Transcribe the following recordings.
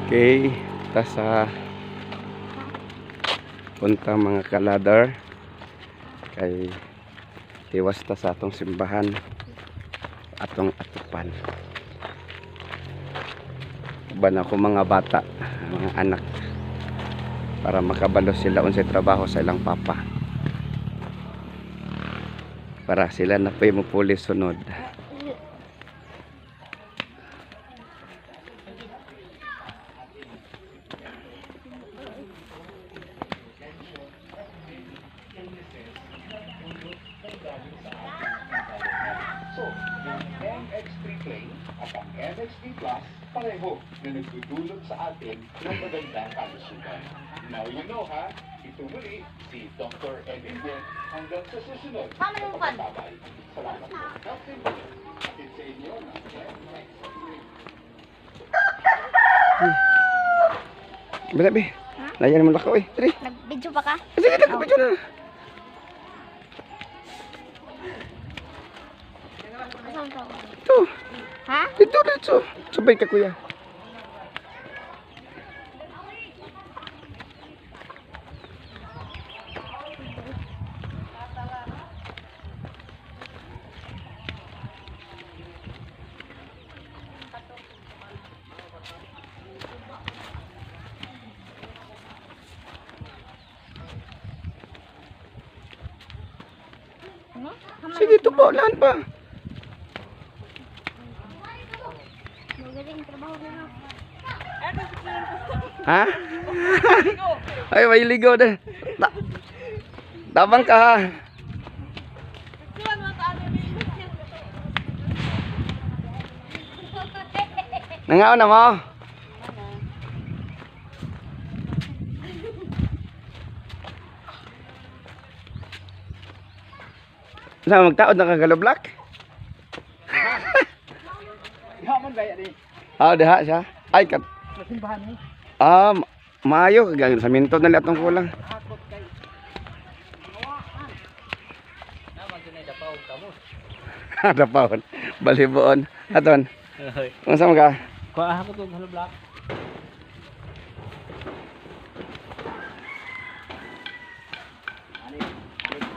Okay, ta sa punta mga kaladar kay tiwas ta sa atong simbahan atong atupan. Uban ako mga bata, mga anak para makabalo sila unsay trabaho sa ilang papa. Para sila na pay mo pulis sunod. So, yung MX3 plane at ang MX3 Plus pareho na nagdudulot sa atin ng magandang kalusugan. Now you know ha, ito muli si Dr. Edwin hanggang sa susunod. Pagkabay. Salamat po. Captain, atin sa inyo ng MX3. Binabi. Layan mo lakaw eh. Dali. Nag-video pa ka? Sige, nag-video na. Ito. Ha? Dito. Sabay ka kuya. Sige, tupo. Lahan pa. Magaling trabaho ko na. Ha? Ay, may ligo na. Tabang ka ha. Nangaon na mo. Saan magtaod na kagaloblak? Yaman ba yan eh? Ah, diha siya. Ay, kat. Nasimbahan mo? Maayo kagaya sa minto na atong kulang. Akot kay. Dapaon. Baliboon. Aton. Unsa man ka? Kuha ako to halo black.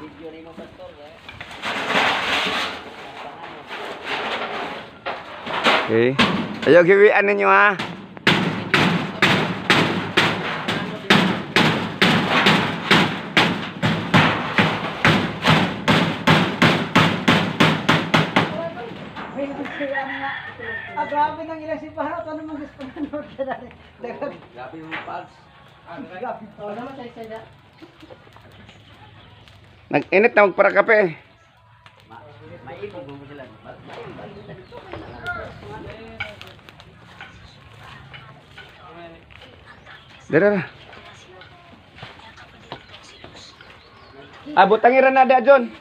Video rin mo pastor eh. Okay. Ayo giwian ninyo ha. Grabe nang ilang simbahan at ano mong gusto manood ka na rin. Grabe yung pads. Grabe. Oo naman sa isa. Nag-init na magpara kape. Maibog mo sila. Dara. Butangiran na da John.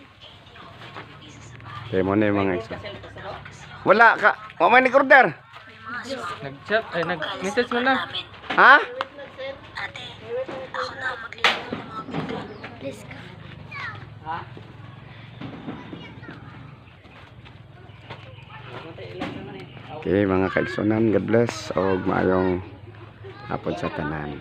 Okay mo na yung mga isa. Wala ka. O may recorder. Nag-chat, ay nag-message mo na. Ha? Ate, ako na maglilinis ng mga video. Please ka. Ha? Okay, mga kaigsunan, God bless. O maayong hapon sa tanan.